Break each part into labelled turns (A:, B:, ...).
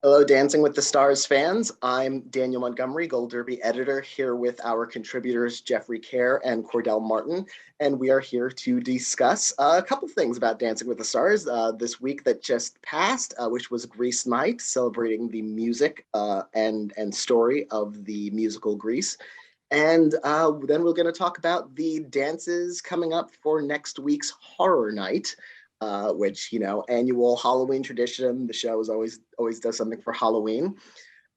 A: Hello, Dancing with the Stars fans. I'm Daniel Montgomery, Gold Derby editor, here with our contributors Jeffrey Kare and Cordell Martin, and we are here to discuss a couple things about Dancing with the Stars this week that just passed, which was Grease Night, celebrating the music and story of the musical Grease. And then we're going to talk about the dances coming up for next week's Horror Night, which, annual Halloween tradition. The show is always does something for Halloween.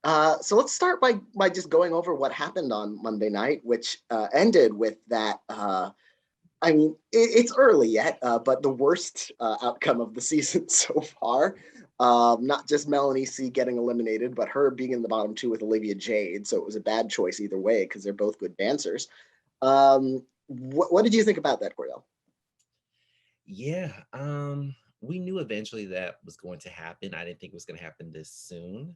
A: So let's start by just going over what happened on Monday night, which ended with that. It's early yet, but the worst outcome of the season so far. Not just Melanie C getting eliminated, but her being in the bottom two with Olivia Jade. So it was a bad choice either way because they're both good dancers. What did you think about that, Cordell?
B: Yeah, we knew eventually that was going to happen. I didn't think it was going to happen this soon.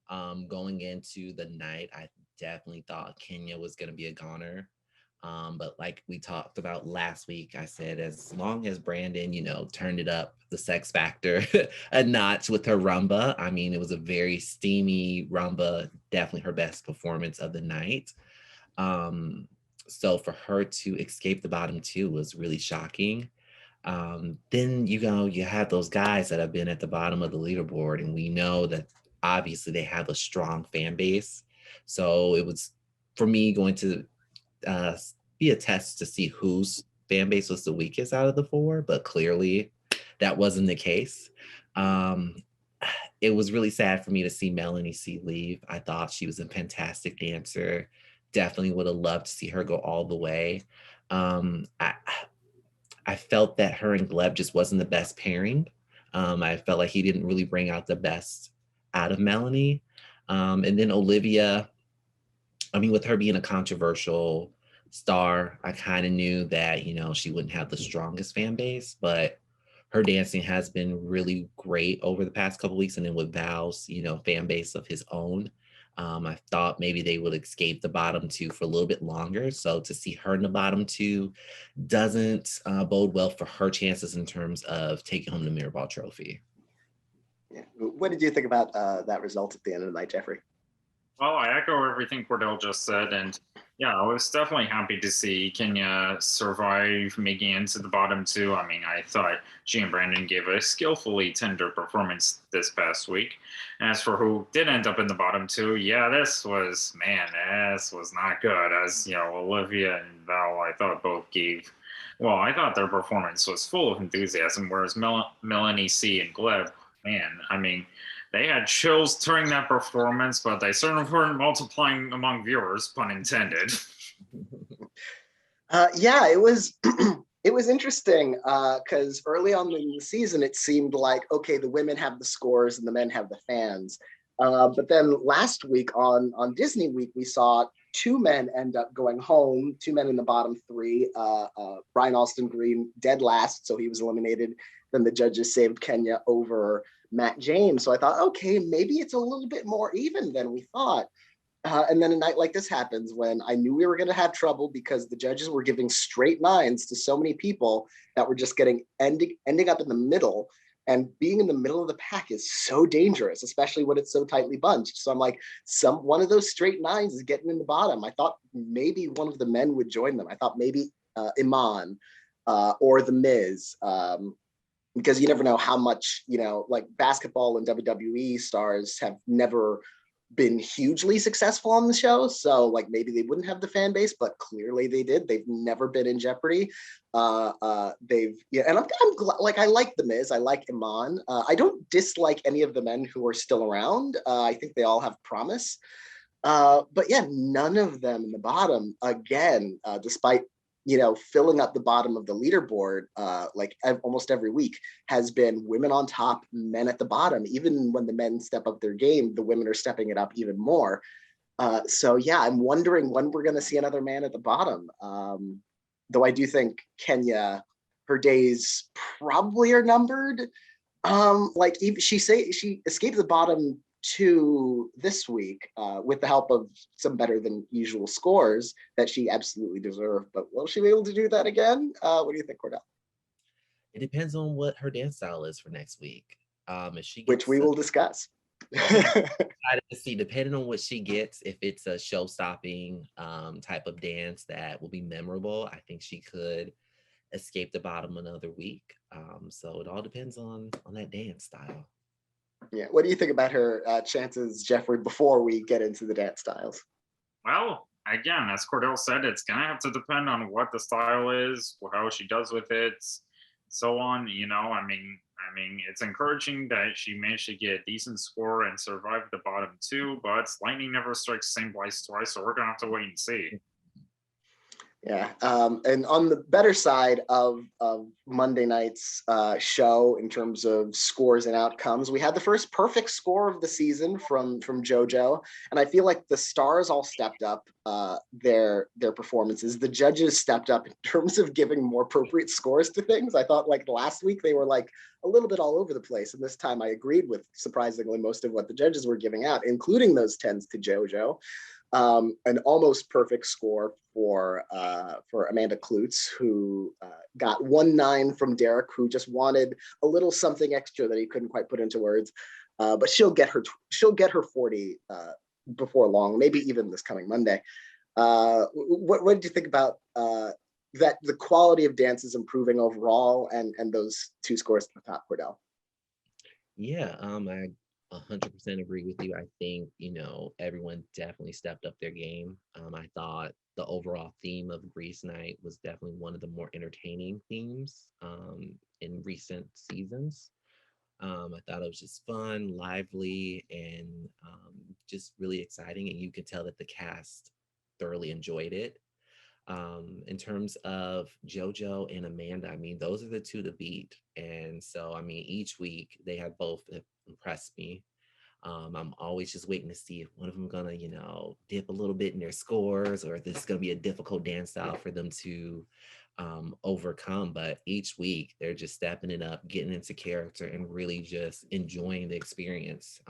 B: Going into the night, I definitely thought Kenya was going to be a goner. But like we talked about last week, I said as long as Brandon, turned it up the sex factor a notch with her rumba. I mean, it was a very steamy rumba, definitely her best performance of the night. So for her to escape the bottom two was really shocking. Then you have those guys that have been at the bottom of the leaderboard, and we know that obviously they have a strong fan base. So it was for me going to be a test to see whose fan base was the weakest out of the four, but clearly that wasn't the case. Um, it was really sad for me to see Melanie C leave. I thought she was a fantastic dancer. Definitely would have loved to see her go all the way. Um, I, I felt that her and Gleb just wasn't the best pairing. I felt like he didn't really bring out the best out of Melanie. And then Olivia, with her being a controversial star, I kind of knew that, she wouldn't have the strongest fan base, but her dancing has been really great over the past couple weeks. And then with Val's, fan base of his own, I thought maybe they would escape the bottom two for a little bit longer. So to see her in the bottom two doesn't bode well for her chances in terms of taking home the Mirrorball trophy.
A: Yeah. What did you think about that result at the end of the night, Jeffrey?
C: Well, I echo everything Cordell just said, and yeah, I was definitely happy to see Kenya survive making it into the bottom two. I mean, I thought she and Brandon gave a skillfully tender performance this past week. As for who did end up in the bottom two, yeah, this was not good. As Olivia and Val, I thought both gave. Well, I thought their performance was full of enthusiasm, whereas Melanie C and Gleb, man, I mean, they had chills during that performance, but they certainly weren't multiplying among viewers, pun intended.
A: Yeah, it was it was interesting because early on in the season it seemed like, okay, the women have the scores and the men have the fans. But then last week on Disney Week, we saw two men end up going home, two men in the bottom three. Brian Alston Green dead last, so he was eliminated. Then the judges saved Kenya over Matt James. So I thought, okay, maybe it's a little bit more even than we thought. And then a night like this happens when I knew we were going to have trouble because the judges were giving straight nines to so many people that were just ending up in the middle. And being in the middle of the pack is so dangerous, especially when it's so tightly bunched. So I'm like, one of those straight nines is getting in the bottom. I thought maybe one of the men would join them. I thought maybe Iman or The Miz. Because you never know how much, like basketball and WWE stars have never been hugely successful on the show. So like maybe they wouldn't have the fan base, but clearly they did. They've never been in jeopardy. And I'm glad, like, I like The Miz. I like Iman. I don't dislike any of the men who are still around. I think they all have promise. But yeah, none of them in the bottom, again, despite filling up the bottom of the leaderboard almost every week, has been women on top, men at the bottom. Even when the men step up their game, the women are stepping it up even more. So yeah, I'm wondering when we're going to see another man at the bottom. Though I do think Kenya, her days probably are numbered. She escaped the bottom two this week with the help of some better than usual scores that she absolutely deserved. But will she be able to do that again? What do you think, Cordell?
B: It depends on what her dance style is for next week. If she gets
A: Which we will discuss.
B: Excited to see, depending on what she gets, if it's a show-stopping type of dance that will be memorable, I think she could escape the bottom another week. So it all depends on that dance style.
A: Yeah. What do you think about her chances, Jeffrey, before we get into the dance styles?
C: Well, again, as Cordell said, it's gonna have to depend on what the style is, how she does with it, so on. It's encouraging that she managed to get a decent score and survive the bottom two, but lightning never strikes the same place twice, so we're gonna have to wait and see.
A: Yeah, and on the better side of Monday night's show in terms of scores and outcomes, we had the first perfect score of the season from JoJo, and I feel like the stars all stepped up their performances. The judges stepped up in terms of giving more appropriate scores to things. I thought like last week they were like a little bit all over the place, and this time I agreed with surprisingly most of what the judges were giving out, including those 10s to JoJo. An almost perfect score for Amanda Klutz, who got 1-9 from Derek, who just wanted a little something extra that he couldn't quite put into words. But she'll get her 40 before long, maybe even this coming Monday. What did you think about that? The quality of dance is improving overall, and those two scores at the top, Cordell.
B: Yeah, I 100% agree with you. I think, everyone definitely stepped up their game. I thought the overall theme of Grease Night was definitely one of the more entertaining themes in recent seasons. I thought it was just fun, lively, and just really exciting. And you could tell that the cast thoroughly enjoyed it. In terms of JoJo and Amanda, I mean, those are the two to beat. And so, I mean, each week they have both impressed me. I'm always just waiting to see if one of them gonna, dip a little bit in their scores, or if this is gonna be a difficult dance style for them to overcome. But each week they're just stepping it up, getting into character, and really just enjoying the experience.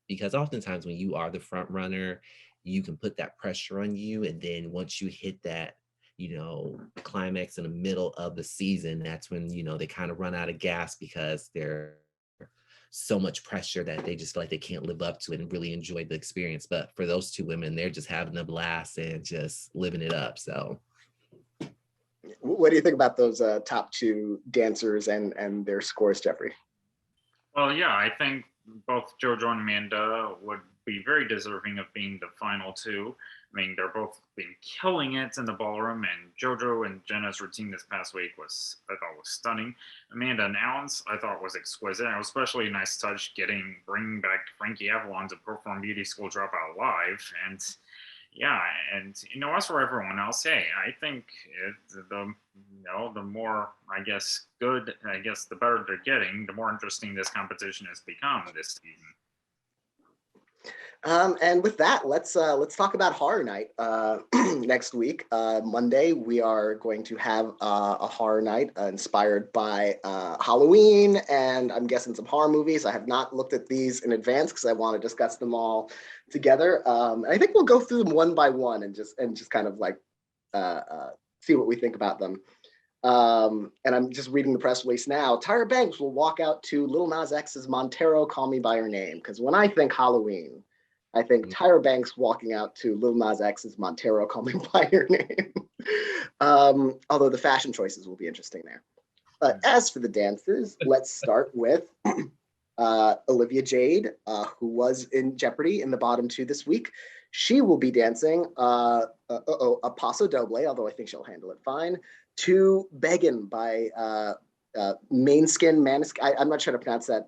B: Because oftentimes when you are the front runner, you can put that pressure on you, and then once you hit that climax in the middle of the season, that's when they kind of run out of gas because they're so much pressure that they just feel like they can't live up to it and really enjoy the experience. But for those two women, they're just having a blast and just living it up. So
A: what do you think about those top two dancers and their scores, Jeffrey?
C: Well, yeah, I think both JoJo and Amanda would be very deserving of being the final two. I mean, they're both been killing it in the ballroom, and JoJo and Jenna's routine this past week I thought was stunning. Amanda and Alan's I thought was exquisite. And it was especially a nice touch bringing back Frankie Avalon to perform Beauty School Dropout live. And yeah, and as for everyone else, hey, I think the more the better they're getting, the more interesting this competition has become this season.
A: And with that, let's talk about Horror Night next week. Monday, we are going to have a horror night inspired by Halloween, and I'm guessing some horror movies. I have not looked at these in advance because I want to discuss them all together. I think we'll go through them one by one and just kind of like see what we think about them. And I'm just reading the press release now. Tyra Banks will walk out to Lil Nas X's Montero, Call Me By Your Name. Because when I think Halloween, I think Tyra Banks walking out to Lil Nas X's Montero, Call Me By Your Name. Although the fashion choices will be interesting there. But as for the dancers, let's start with Olivia Jade, who was in Jeopardy in the bottom two this week. She will be dancing a Paso Doble, although I think she'll handle it fine, to Beggin' by Maneskin. I'm not sure how to pronounce that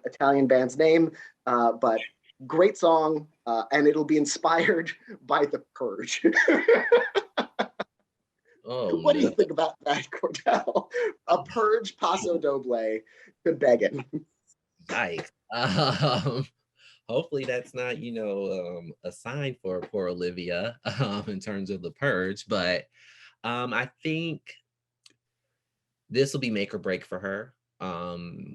A: Italian band's name, but great song, and it'll be inspired by The Purge. What do you think about that, Cordell? A Purge Paso Doble to Beggin'.
B: Yikes. Hopefully that's not, a sign for poor Olivia in terms of The Purge, but I think this will be make or break for her.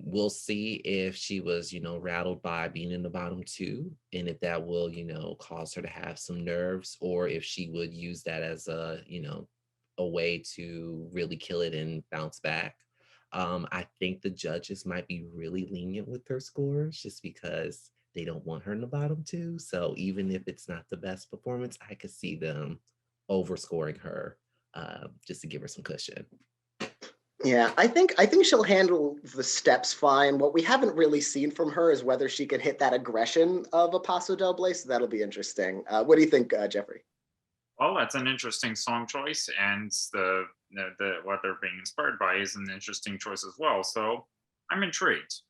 B: We'll see if she was, rattled by being in the bottom two, and if that will, cause her to have some nerves, or if she would use that as a way to really kill it and bounce back. I think the judges might be really lenient with her scores just because they don't want her in the bottom two. So even if it's not the best performance, I could see them overscoring her just to give her some cushion.
A: Yeah, I think she'll handle the steps fine. What we haven't really seen from her is whether she can hit that aggression of a Paso Doble, so that'll be interesting. What do you think, Jeffrey?
C: Well, that's an interesting song choice, and the what they're being inspired by is an interesting choice as well. So I'm intrigued.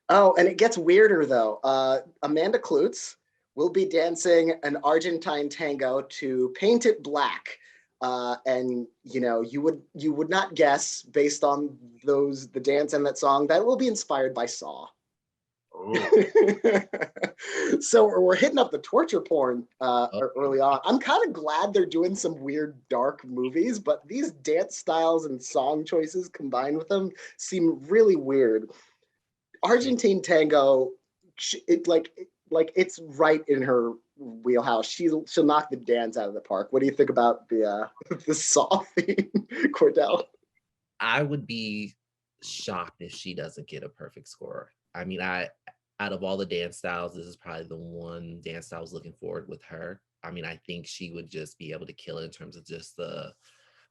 A: Oh, and it gets weirder though. Amanda Klutz will be dancing an Argentine tango to "Paint It Black," and you would not guess based on the dance and that song that it will be inspired by Saw.
C: Oh,
A: So we're hitting up the torture porn
B: Oh,
A: early on. I'm kind of glad they're doing some weird dark movies, but these dance styles and song choices combined with them seem really weird.
B: yeah.
A: Argentine tango, it's right in her wheelhouse. She'll knock the dance out of the park. What do you think about the the Saw theme, Cordell?
B: I would be shocked if she doesn't get a perfect score. I mean, I out of all the dance styles, this is probably the one dance style I was looking forward with her. I mean, I think she would just be able to kill it in terms of just the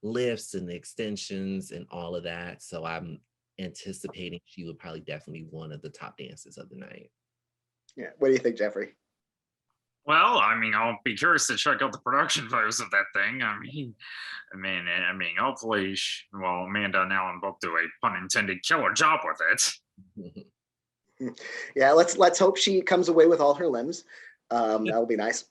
B: lifts and the extensions and all of that. So I'm anticipating she would probably definitely be one of the top dances of the night.
A: Yeah. What do you think, Jeffrey?
C: well, I mean, I'll be curious to check out the production photos of that thing. I mean, hopefully, well, Amanda and Alan both do a pun intended killer job with it.
A: Yeah, let's hope she comes away with all her limbs. That'll be nice.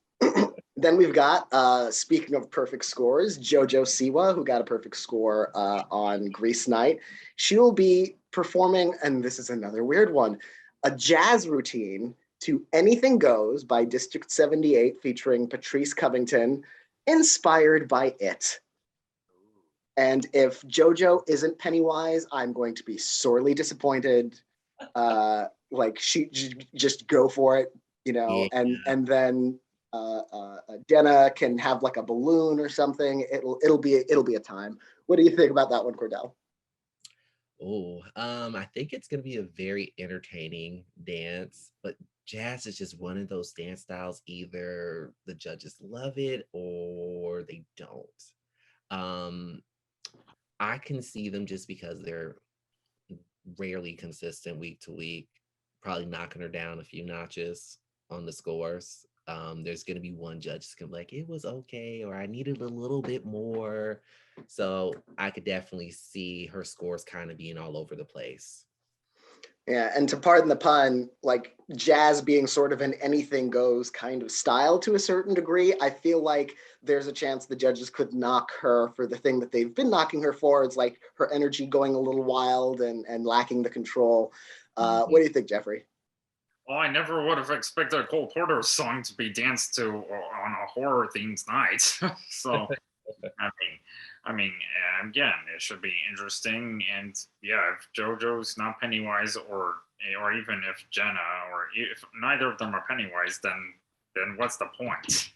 A: Then we've got, speaking of perfect scores, JoJo Siwa, who got a perfect score on Grease Night. She'll be performing, and this is another weird one, a jazz routine to Anything Goes by District 78 featuring Patrice Covington, inspired by It. And if JoJo isn't Pennywise, I'm going to be sorely disappointed. Like just go for it,
B: Yeah.
A: and then Denna can have like a balloon or something. It'll be a time. What do you think about that one, Cordell?
B: Oh, I think it's gonna be a very entertaining dance, but jazz is just one of those dance styles. Either the judges love it or they don't. Um, I can see them just because they're rarely consistent week to week, probably knocking her down a few notches on the scores. There's going to be one judge that's going to be like, it was okay, or I needed a little bit more. So I could definitely see her scores kind of being all over the place.
A: Yeah, and to pardon the pun, like jazz being sort of an anything goes kind of style to a certain degree, I feel like there's a chance the judges could knock her for the thing that they've been knocking her for. It's like her energy going a little wild and lacking the control.
B: Mhm.
A: What do you think, Jeffrey?
C: Well, I never would have expected a Cole Porter song to be danced to on a horror themed night. So I mean, again, it should be interesting. And yeah, if JoJo's not Pennywise, or even if Jenna, or if neither of them are Pennywise, then what's the point?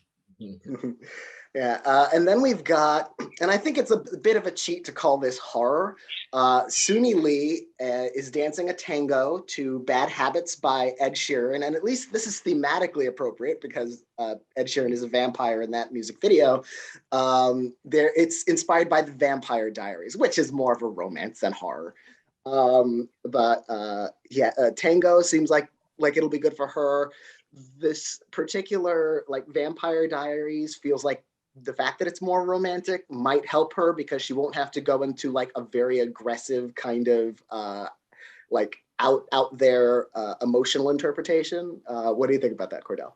A: Yeah, and then we've got, and I think it's a bit of a cheat to call this horror. Suni Lee is dancing a tango to Bad Habits by Ed Sheeran. And at least this is thematically appropriate because Ed Sheeran is a vampire in that music video. It's inspired by the Vampire Diaries, which is more of a romance than horror. But tango seems like it'll be good for her. This particular like Vampire Diaries feels like the fact that it's more romantic might help her because she won't have to go into like a very aggressive kind of like out there emotional interpretation. What do you think about that, Cordell?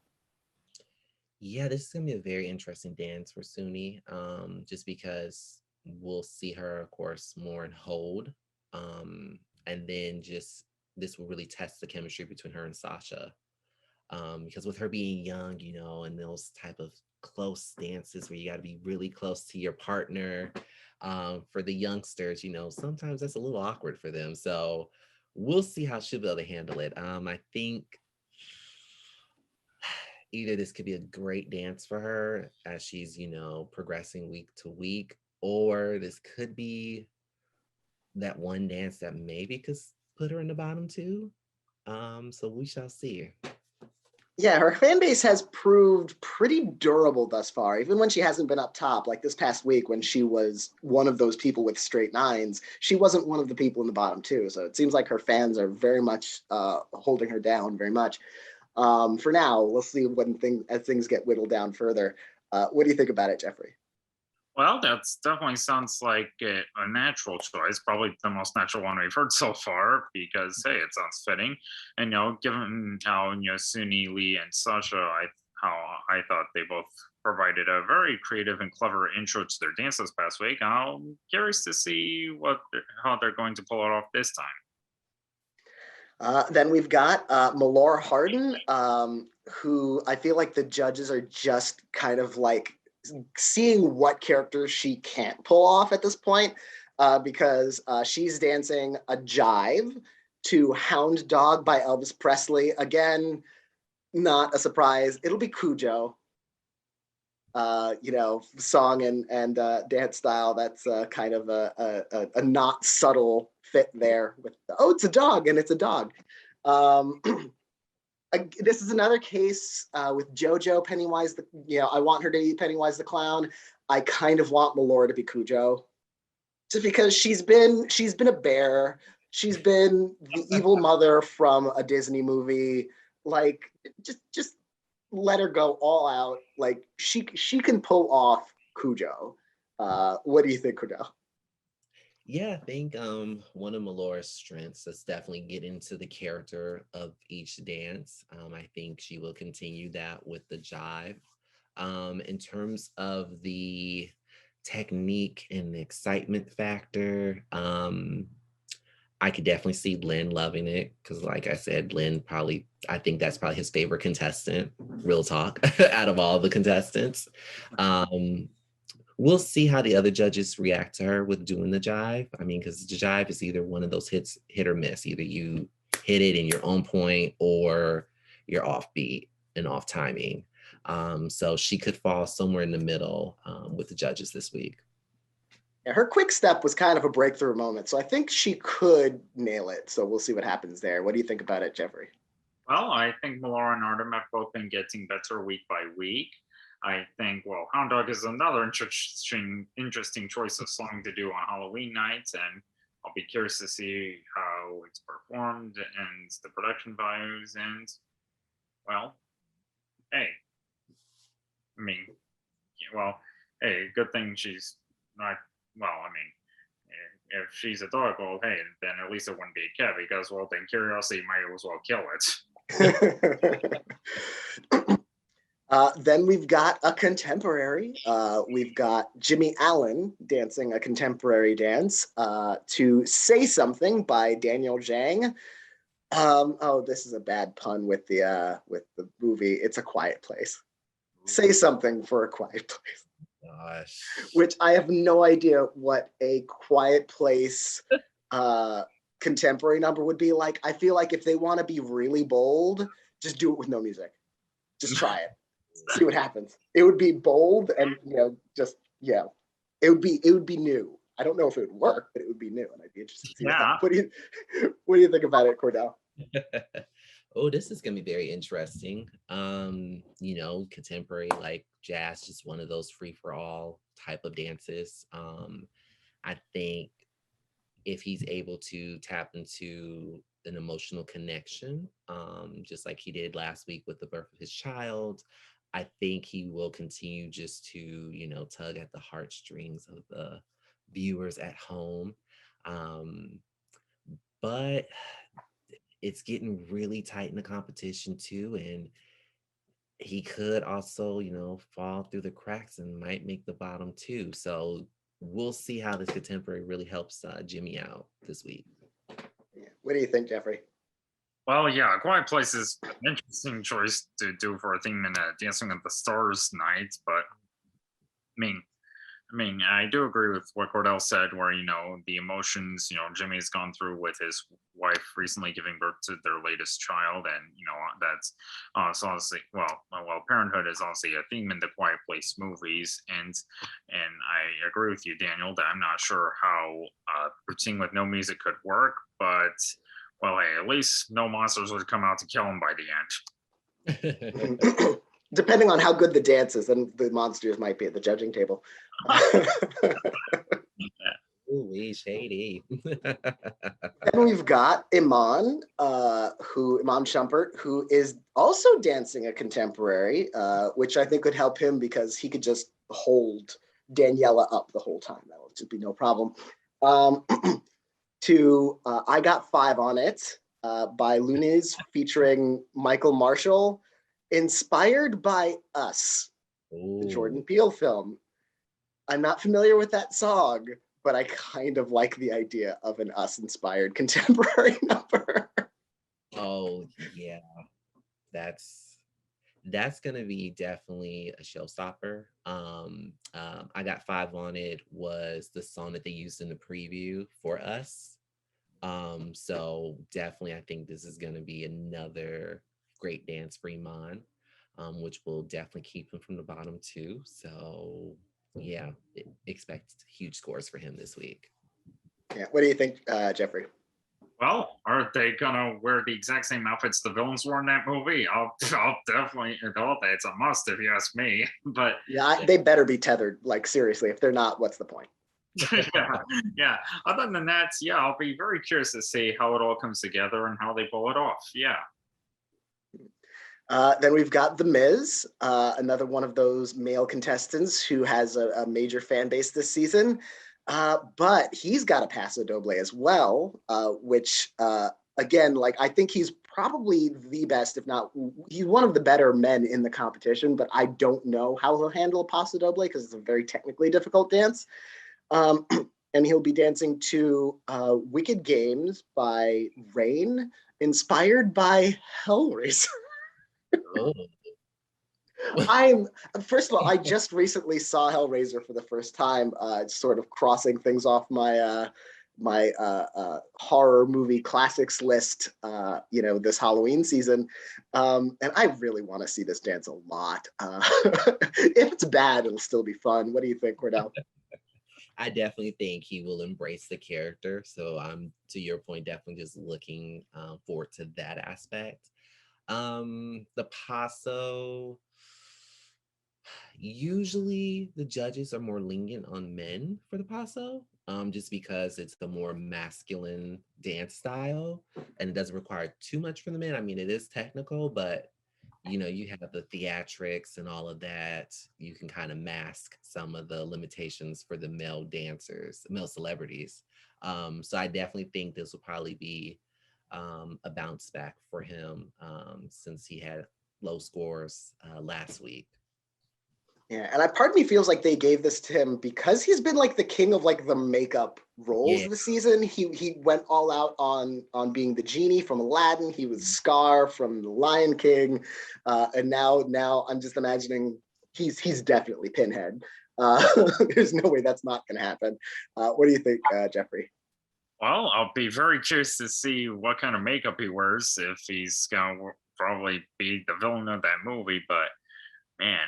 B: Yeah, this is gonna be a very interesting dance for Suni, just because we'll see her, of course, more in hold, and then just this will really test the chemistry between her and Sasha. Because with her being young, and those type of close dances where you got to be really close to your partner, for the youngsters, sometimes that's a little awkward for them. So we'll see how she'll be able to handle it. I think either this could be a great dance for her as she's, progressing week to week, or this could be that one dance that maybe could put her in the bottom two. So we shall see.
A: Yeah, her fan base has proved pretty durable thus far, even when she hasn't been up top. Like this past week, when she was one of those people with straight nines, she wasn't one of the people in the bottom two. So it seems like her fans are very much holding her down very much. For now, we'll see as things get whittled down further. What do you think about it, Jeffrey?
C: Well, that's definitely sounds like a natural choice, probably the most natural one we've heard so far. Because hey, it sounds fitting, and given how Suni, Lee, and Sasha, I thought they both provided a very creative and clever intro to their dance this past week. I'm curious to see how they're going to pull it off this time.
A: Then we've got Malora Hardin, who I feel like the judges are just kind of like seeing what characters she can't pull off at this point, because she's dancing a jive to Hound Dog by Elvis Presley. Again, not a surprise. It'll be Cujo. Song and dance style. That's kind of a not subtle fit there with it's a dog and it's a dog. This is another case with JoJo Pennywise. I want her to be Pennywise the Clown. I kind of want Malora to be Cujo, just because she's been a bear. She's been the evil mother from a Disney movie. Like, just let her go all out. Like she can pull off Cujo. What do you think, Cordell?
B: Yeah, I think one of Melora's strengths is definitely get into the character of each dance. I think she will continue that with the jive. In terms of the technique and the excitement factor, I could definitely see Lynn loving it because, like I said, I think that's probably his favorite contestant, real talk, out of all the contestants. We'll see how the other judges react to her with doing the jive. I mean, because the jive is either one of those hit or miss. Either you hit it in your own point or you're offbeat and off timing. So she could fall somewhere in the middle with the judges this week.
A: Yeah, her quick step was kind of a breakthrough moment. So I think she could nail it. So we'll see what happens there. What do you think about it, Jeffrey?
C: Well, I think Malora and Artem have both been getting better week by week. I think, Hound Dog is another interesting choice of song to do on Halloween nights, and I'll be curious to see how it's performed and the production values. And, hey, I mean, good thing she's not, if she's a dog, then at least it wouldn't be a cat because, then curiosity might as well kill it.
A: Then we've got a contemporary. We've got Jimmy Allen dancing a contemporary dance to Say Something by Daniel Zhang. This is a bad pun with the movie. It's A Quiet Place. Say Something for A Quiet Place.
B: Gosh.
A: Which I have no idea what A Quiet Place contemporary number would be like. I feel like if they want to be really bold, just do it with no music. Just try it. See what happens. It would be bold and it would be new. I don't know if it would work, but it would be new, and I'd be interested to see that. What do you think about it, Cordell?
B: Oh, this is gonna be very interesting. Contemporary like jazz, just one of those free for all type of dances. I think if he's able to tap into an emotional connection, just like he did last week with the birth of his child, I think he will continue just to, tug at the heartstrings of the viewers at home. But it's getting really tight in the competition too. And he could also, fall through the cracks and might make the bottom two. So we'll see how this contemporary really helps Jimmy out this week.
A: What do you think, Jeffrey?
C: Well, A Quiet Place is an interesting choice to do for a theme in a Dancing with the Stars night, but I do agree with what Cordell said, where the emotions Jimmy's gone through with his wife recently giving birth to their latest child, and that's honestly parenthood is honestly a theme in the Quiet Place movies, and I agree with you, Daniel, that I'm not sure how routine with no music could work, but Well, hey, at least no monsters would come out to kill him by the end.
A: Depending on how good the dance is, then the monsters might be at the judging table.
B: Ooh, shady.
A: Then we've got Iman Shumpert, who is also dancing a contemporary, which I think would help him because he could just hold Daniela up the whole time. That would just be no problem. To I Got Five on It by Loonies featuring Michael Marshall, inspired by Us, the Jordan Peele film. I'm not familiar with that song, but I kind of like the idea of an Us-inspired contemporary number.
B: Oh yeah, that's gonna be definitely a showstopper. I Got Five on It was the song that they used in the preview for Us. So definitely, I think this is gonna be another great dance for Iman, which will definitely keep him from the bottom too. So yeah, expect huge scores for him this week.
A: Yeah. What do you think, Jeffrey?
C: Well, are they gonna wear the exact same outfits the villains wore in that movie? I'll definitely adult that. It's a must if you ask me. But
A: Yeah, they better be tethered. Like seriously, if they're not, what's the point?
C: yeah. Other than that, yeah, I'll be very curious to see how it all comes together and how they pull it off. Yeah.
A: Then we've got The Miz, another one of those male contestants who has a major fan base this season. But he's got a Paso Doble as well, which, again, like I think he's probably the best, if not, he's one of the better men in the competition, but I don't know how he'll handle a Paso Doble because it's a very technically difficult dance. And he'll be dancing to Wicked Games by Rain, inspired by Hellraiser.
B: Oh.
A: I'm First of all, I just recently saw Hellraiser for the first time, sort of crossing things off my horror movie classics list, this Halloween season, and I really want to see this dance a lot. If it's bad, it'll still be fun. What do you think, Cordell?
B: I definitely think he will embrace the character. So I'm, to your point, definitely just looking forward to that aspect. The Paso, usually the judges are more lenient on men for the Paso, just because it's the more masculine dance style and it doesn't require too much from the men. I mean, it is technical, but you have the theatrics and all of that. You can kind of mask some of the limitations for the male dancers, male celebrities. So I definitely think this will probably be a bounce back for him, since he had low scores last week.
A: Yeah, and part of me feels like they gave this to him because he's been like the king of like the makeup roles
B: Yeah.
A: this season. He went all out on being the genie from Aladdin. He was Scar from The Lion King, and now I'm just imagining he's definitely Pinhead. There's no way that's not going to happen. What do you think, Jeffrey?
C: Well, I'll be very curious to see what kind of makeup he wears if he's gonna probably be the villain of that movie. But man,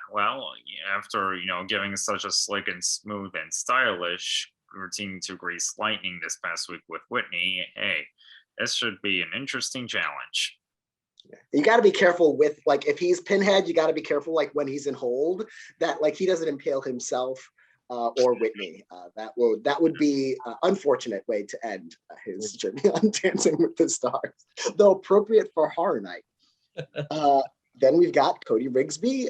C: well, after giving such a slick and smooth and stylish routine to Grease Lightning this past week with Whitney, hey, this should be an interesting challenge.
A: You got to be careful with like if he's Pinhead, you got to be careful like when he's in hold that like he doesn't impale himself or Whitney. That would be an unfortunate way to end his journey on Dancing with the Stars, though appropriate for Horror Night. Then we've got Cody Rigsby.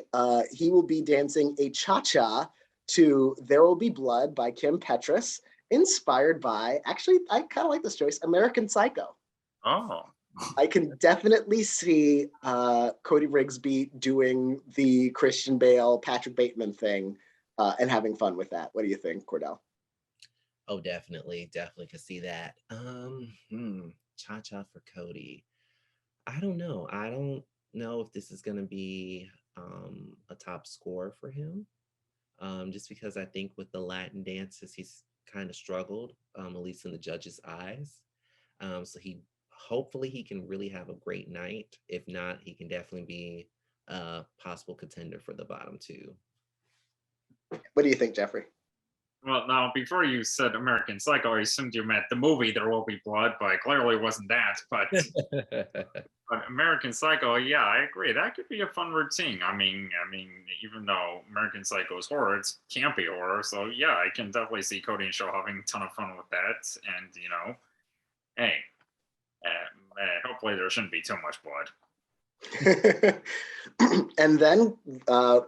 A: He will be dancing a cha-cha to There Will Be Blood by Kim Petras, inspired by, actually, I kind of like this choice, American Psycho.
C: Oh.
A: I can definitely see Cody Rigsby doing the Christian Bale, Patrick Bateman thing and having fun with that. What do you think, Cordell?
B: Oh, definitely could see that. Cha-cha for Cody. I don't know. I don't know if this is going to be a top score for him. Just because I think with the Latin dances, he's kind of struggled, at least in the judges' eyes. So hopefully he can really have a great night. If not, he can definitely be a possible contender for the bottom two.
A: What do you think, Jeffrey?
C: Well, now before you said American Psycho, I assumed you meant the movie There Will Be Blood, but clearly wasn't that. But American Psycho, yeah, I agree. That could be a fun routine. I mean, even though American Psycho is horror, it's campy horror. So yeah, I can definitely see Cody and Show having a ton of fun with that. And hey, hopefully there shouldn't be too much blood.
A: And then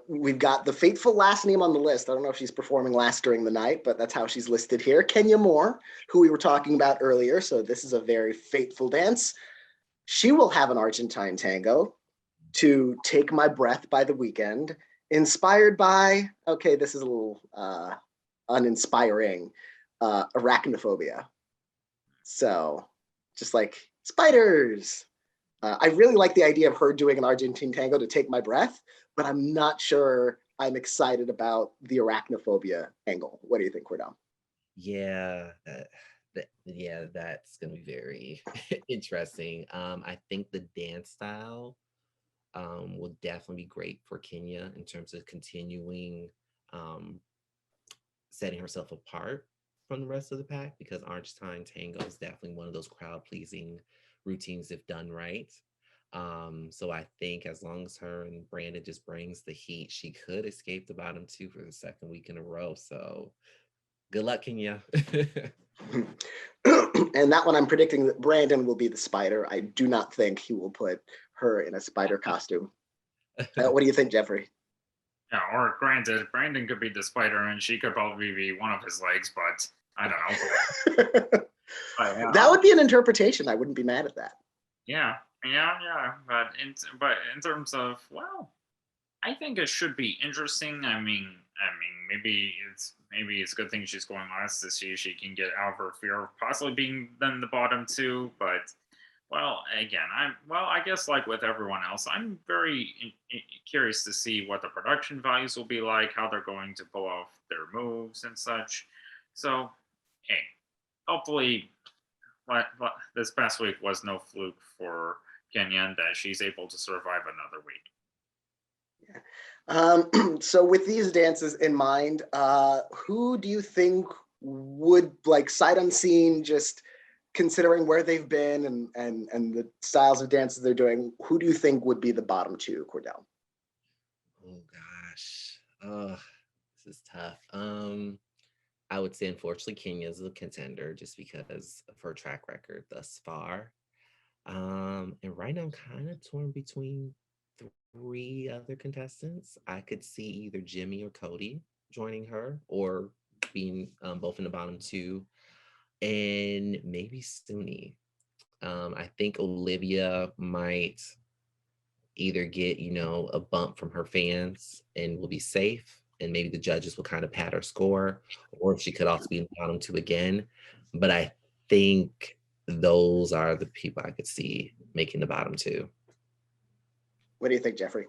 A: we've got the fateful last name on the list. I don't know if she's performing last during the night, but that's how she's listed here. Kenya Moore, who we were talking about earlier. So this is a very fateful dance. She will have an Argentine tango to Take My Breath by The Weeknd, inspired by, okay, this is a little uninspiring, arachnophobia. So just like spiders. I really like the idea of her doing an Argentine tango to Take My Breath, but I'm not sure I'm excited about the arachnophobia angle. What do you think, Cordell?
B: Yeah, that's gonna be very interesting. I think the dance style will definitely be great for Kenya in terms of continuing um, setting herself apart from the rest of the pack because Argentine tango is definitely one of those crowd pleasing routines if done right. So I think as long as her and Brandon just brings the heat, she could escape the bottom two for the second week in a row. So good luck, Kenya.
A: And that one, I'm predicting that Brandon will be the spider. I do not think he will put her in a spider costume. What do you think, Jeffrey?
C: Yeah, or granted, Brandon could be the spider and she could probably be one of his legs, but I don't know. But, yeah.
A: That would be an interpretation. I wouldn't be mad at that.
C: Yeah. But in terms of, well, I think it should be interesting. I mean, maybe it's a good thing she's going last to see if she can get out of her fear of possibly being then the bottom two. But well, again, I guess like with everyone else, I'm very curious to see what the production values will be like, how they're going to pull off their moves and such. So, hey, hopefully, this past week was no fluke for Kenya and that she's able to survive another week.
A: So with these dances in mind, who do you think would, like, sight unseen, just considering where they've been and the styles of dances they're doing, who do you think would be the bottom two, Cordell?
B: Oh gosh. This is tough. I would say unfortunately Kenya is a contender just because of her track record thus far. And right now I'm kind of torn between three other contestants. I could see either Jimmy or Cody joining her or being both in the bottom two, and maybe Suni. I think Olivia might either get, a bump from her fans and will be safe, and maybe the judges will kind of pad her score, or she could also be in the bottom two again. But I think those are the people I could see making the bottom two.
A: What do you think, Jeffrey?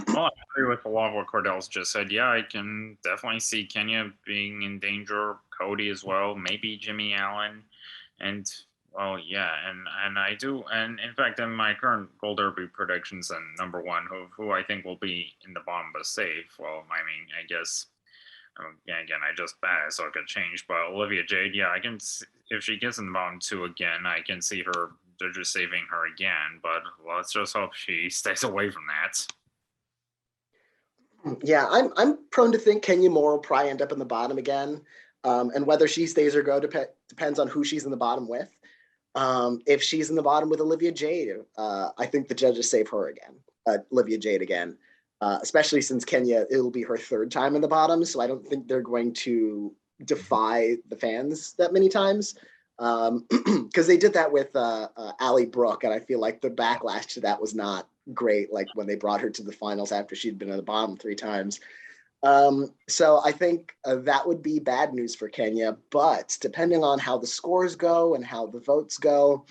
C: Well, I agree with a lot of what Cordell's just said. Yeah, I can definitely see Kenya being in danger, Cody as well, maybe Jimmy Allen. And well, yeah, and I do, and in fact, in my current Gold Derby predictions, and number one, who I think will be in the bottom but safe. Well, I mean, I guess, yeah, again, I just bet so it could change. But Olivia Jade, yeah, I can if she gets in the bottom two again, I can see her. They're just saving her again, but let's just hope she stays away from that.
A: Yeah, I'm prone to think Kenya Moore will probably end up in the bottom again, and whether she stays or go depends on who she's in the bottom with. If she's in the bottom with Olivia Jade, I think the judges save her again, Olivia Jade again, especially since Kenya, it'll be her third time in the bottom, so I don't think they're going to defy the fans that many times, because they did that with Allie Brooke, and I feel like the backlash to that was not great, like when they brought her to the finals after she'd been in the bottom 3 times. So I think that would be bad news for Kenya, but depending on how the scores go and how the votes go,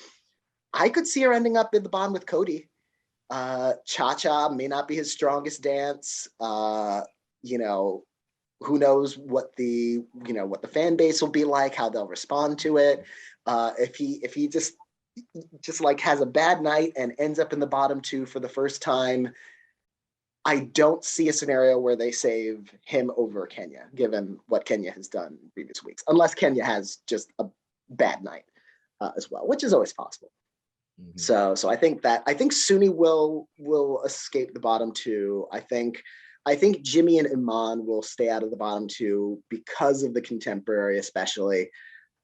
A: I could see her ending up in the bottom with Cody. Cha-cha may not be his strongest dance. Who knows what the fan base will be like, how they'll respond to it. If he just like has a bad night and ends up in the bottom 2 for the first time, I don't see a scenario where they save him over Kenya, given what Kenya has done in previous weeks, unless Kenya has just a bad night as well, which is always possible. Mm-hmm. So I think Suni will escape the bottom two. I think Jimmy and Iman will stay out of the bottom two because of the contemporary, especially.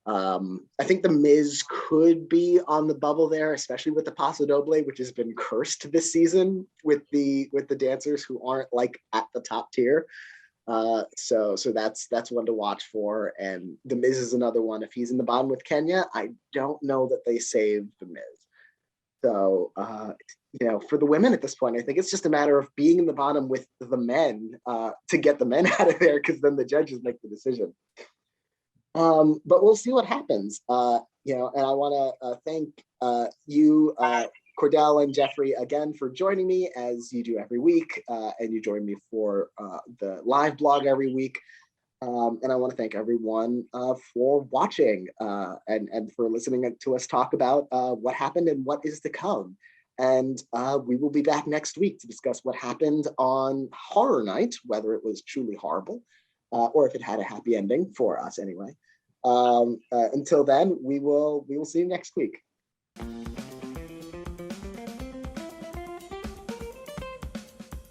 A: I think the Miz could be on the bubble there, especially with the Paso Doble, which has been cursed this season with the dancers who aren't like at the top tier. So that's one to watch for. And the Miz is another one. If he's in the bottom with Kenya, I don't know that they save the Miz. So for the women at this point, I think it's just a matter of being in the bottom with the men to get the men out of there, because then the judges make the decision. But we'll see what happens. And I want to thank you, Cordell and Jeffrey, again for joining me as you do every week, and you join me for the live blog every week. And I want to thank everyone for watching and for listening to us talk about what happened and what is to come. And we will be back next week to discuss what happened on Horror Night, whether it was truly horrible or if it had a happy ending for us anyway. Until then, we will see you next week.